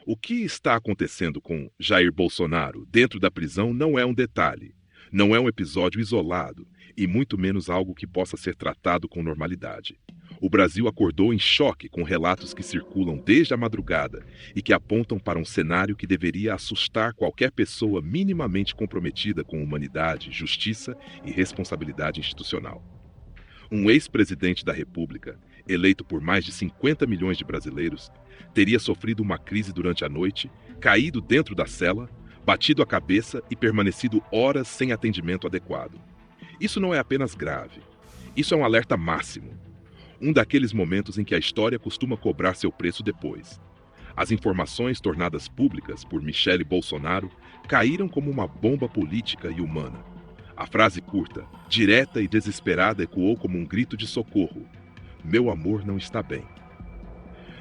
O que está acontecendo com Jair Bolsonaro dentro da prisão não é um detalhe, não é um episódio isolado e muito menos algo que possa ser tratado com normalidade. O Brasil acordou em choque com relatos que circulam desde a madrugada e que apontam para um cenário que deveria assustar qualquer pessoa minimamente comprometida com humanidade, justiça e responsabilidade institucional. Um ex-presidente da República, eleito por mais de 50 milhões de brasileiros, teria sofrido uma crise durante a noite, caído dentro da cela, batido a cabeça e permanecido horas sem atendimento adequado. Isso não é apenas grave. Isso é um alerta máximo. Um daqueles momentos em que a história costuma cobrar seu preço depois. As informações tornadas públicas por Michele Bolsonaro caíram como uma bomba política e humana. A frase curta, direta e desesperada ecoou como um grito de socorro. Meu amor não está bem.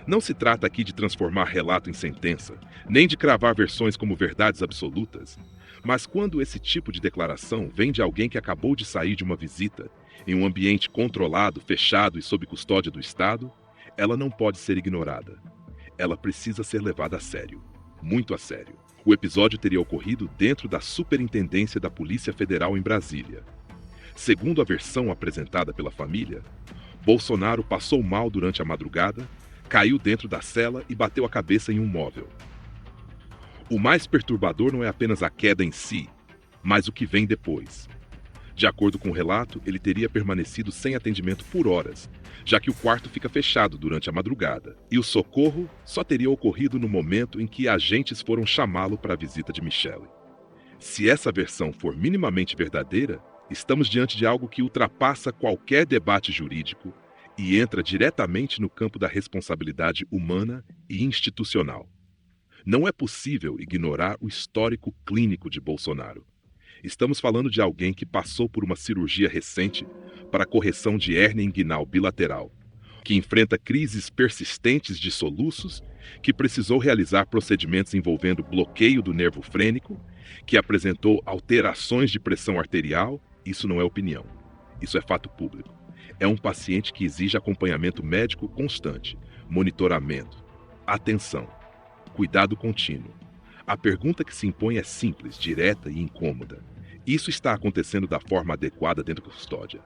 Não se trata aqui de transformar relato em sentença, nem de cravar versões como verdades absolutas. Mas quando esse tipo de declaração vem de alguém que acabou de sair de uma visita, em um ambiente controlado, fechado e sob custódia do Estado, ela não pode ser ignorada. Ela precisa ser levada a sério, muito a sério. O episódio teria ocorrido dentro da Superintendência da Polícia Federal em Brasília. Segundo a versão apresentada pela família, Bolsonaro passou mal durante a madrugada, caiu dentro da cela e bateu a cabeça em um móvel. O mais perturbador não é apenas a queda em si, mas o que vem depois. De acordo com o relato, ele teria permanecido sem atendimento por horas, já que o quarto fica fechado durante a madrugada, e o socorro só teria ocorrido no momento em que agentes foram chamá-lo para a visita de Michele. Se essa versão for minimamente verdadeira, estamos diante de algo que ultrapassa qualquer debate jurídico e entra diretamente no campo da responsabilidade humana e institucional. Não é possível ignorar o histórico clínico de Bolsonaro. Estamos falando de alguém que passou por uma cirurgia recente para a correção de hérnia inguinal bilateral, que enfrenta crises persistentes de soluços, que precisou realizar procedimentos envolvendo bloqueio do nervo frênico, que apresentou alterações de pressão arterial. Isso não é opinião, isso é fato público. É um paciente que exige acompanhamento médico constante, monitoramento, atenção, cuidado contínuo. A pergunta que se impõe é simples, direta e incômoda. Isso está acontecendo da forma adequada dentro da custódia?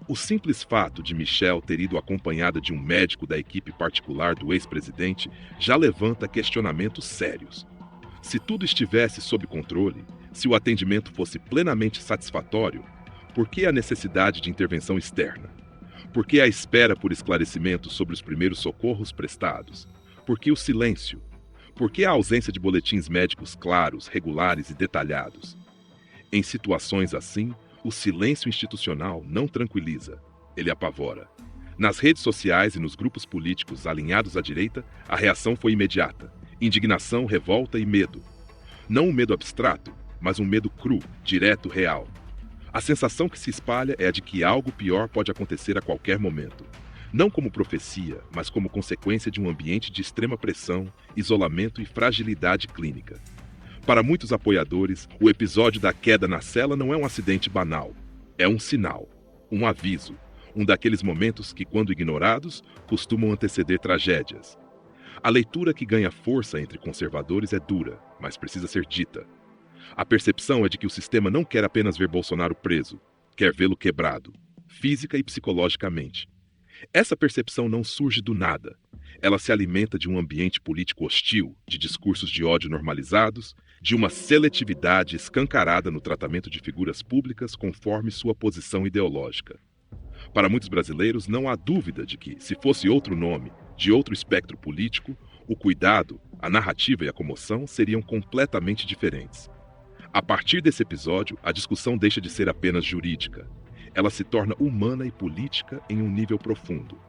O simples fato de Michele ter ido acompanhada de um médico da equipe particular do ex-presidente já levanta questionamentos sérios. Se tudo estivesse sob controle, se o atendimento fosse plenamente satisfatório, por que a necessidade de intervenção externa? Por que a espera por esclarecimentos sobre os primeiros socorros prestados? Por que o silêncio? Por que a ausência de boletins médicos claros, regulares e detalhados? Em situações assim, o silêncio institucional não tranquiliza, ele apavora. Nas redes sociais e nos grupos políticos alinhados à direita, a reação foi imediata. Indignação, revolta e medo. Não um medo abstrato, mas um medo cru, direto, real. A sensação que se espalha é a de que algo pior pode acontecer a qualquer momento. Não como profecia, mas como consequência de um ambiente de extrema pressão, isolamento e fragilidade clínica. Para muitos apoiadores, o episódio da queda na cela não é um acidente banal. É um sinal, um aviso, um daqueles momentos que, quando ignorados, costumam anteceder tragédias. A leitura que ganha força entre conservadores é dura, mas precisa ser dita. A percepção é de que o sistema não quer apenas ver Bolsonaro preso, quer vê-lo quebrado, física e psicologicamente. Essa percepção não surge do nada. Ela se alimenta de um ambiente político hostil, de discursos de ódio normalizados, de uma seletividade escancarada no tratamento de figuras públicas conforme sua posição ideológica. Para muitos brasileiros, não há dúvida de que, se fosse outro nome, de outro espectro político, o cuidado, a narrativa e a comoção seriam completamente diferentes. A partir desse episódio, a discussão deixa de ser apenas jurídica. Ela se torna humana e política em um nível profundo.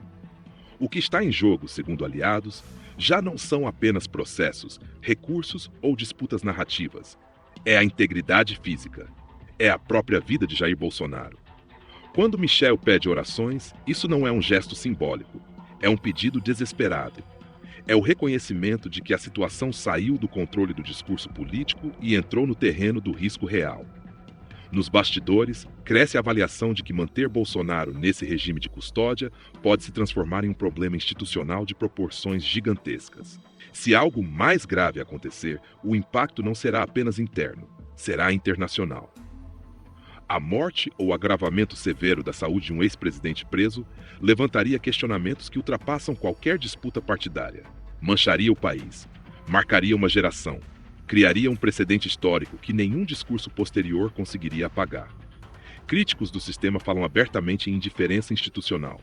O que está em jogo, segundo aliados, já não são apenas processos, recursos ou disputas narrativas. É a integridade física. É a própria vida de Jair Bolsonaro. Quando Michele pede orações, isso não é um gesto simbólico. É um pedido desesperado. É o reconhecimento de que a situação saiu do controle do discurso político e entrou no terreno do risco real. Nos bastidores, cresce a avaliação de que manter Bolsonaro nesse regime de custódia pode se transformar em um problema institucional de proporções gigantescas. Se algo mais grave acontecer, o impacto não será apenas interno, será internacional. A morte ou agravamento severo da saúde de um ex-presidente preso levantaria questionamentos que ultrapassam qualquer disputa partidária. Mancharia o país, marcaria uma geração, criaria um precedente histórico que nenhum discurso posterior conseguiria apagar. Críticos do sistema falam abertamente em indiferença institucional.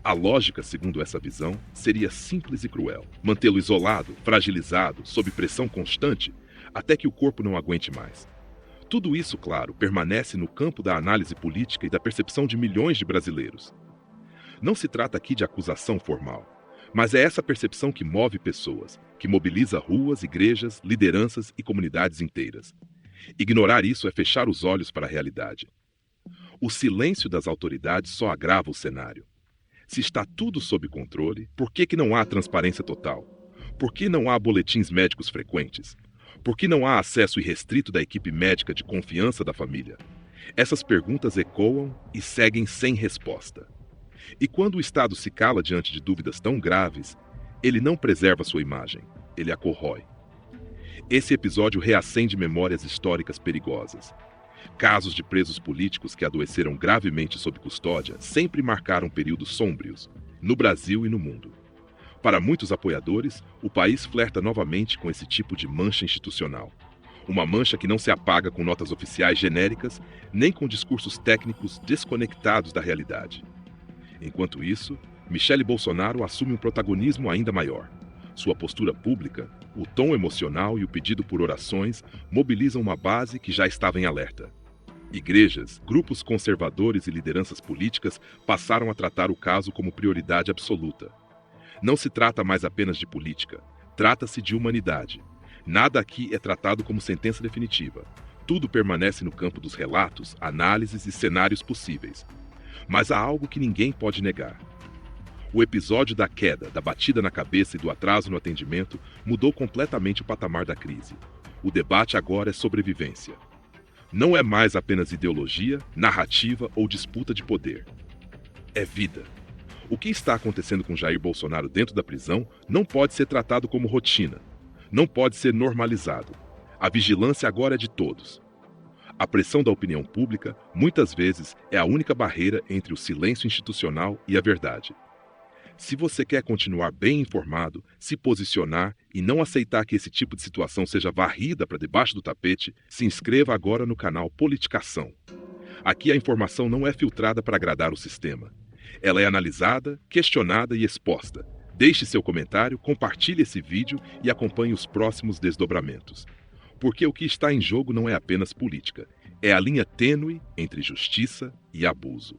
A lógica, segundo essa visão, seria simples e cruel: mantê-lo isolado, fragilizado, sob pressão constante, até que o corpo não aguente mais. Tudo isso, claro, permanece no campo da análise política e da percepção de milhões de brasileiros. Não se trata aqui de acusação formal, mas é essa percepção que move pessoas, que mobiliza ruas, igrejas, lideranças e comunidades inteiras. Ignorar isso é fechar os olhos para a realidade. O silêncio das autoridades só agrava o cenário. Se está tudo sob controle, por que não há transparência total? Por que não há boletins médicos frequentes? Por que não há acesso irrestrito da equipe médica de confiança da família? Essas perguntas ecoam e seguem sem resposta. E quando o Estado se cala diante de dúvidas tão graves, ele não preserva sua imagem, ele a corrói. Esse episódio reacende memórias históricas perigosas. Casos de presos políticos que adoeceram gravemente sob custódia sempre marcaram períodos sômbrios, no Brasil e no mundo. Para muitos apoiadores, o país flerta novamente com esse tipo de mancha institucional. Uma mancha que não se apaga com notas oficiais genéricas, nem com discursos técnicos desconectados da realidade. Enquanto isso, Michele Bolsonaro assume um protagonismo ainda maior. Sua postura pública, o tom emocional e o pedido por orações mobilizam uma base que já estava em alerta. Igrejas, grupos conservadores e lideranças políticas passaram a tratar o caso como prioridade absoluta. Não se trata mais apenas de política, trata-se de humanidade. Nada aqui é tratado como sentença definitiva. Tudo permanece no campo dos relatos, análises e cenários possíveis. Mas há algo que ninguém pode negar. O episódio da queda, da batida na cabeça e do atraso no atendimento mudou completamente o patamar da crise. O debate agora é sobrevivência. Não é mais apenas ideologia, narrativa ou disputa de poder. É vida. O que está acontecendo com Jair Bolsonaro dentro da prisão não pode ser tratado como rotina. Não pode ser normalizado. A vigilância agora é de todos. A pressão da opinião pública, muitas vezes, é a única barreira entre o silêncio institucional e a verdade. Se você quer continuar bem informado, se posicionar e não aceitar que esse tipo de situação seja varrida para debaixo do tapete, se inscreva agora no canal Politicação. Aqui a informação não é filtrada para agradar o sistema. Ela é analisada, questionada e exposta. Deixe seu comentário, compartilhe esse vídeo e acompanhe os próximos desdobramentos. Porque o que está em jogo não é apenas política, é a linha tênue entre justiça e abuso.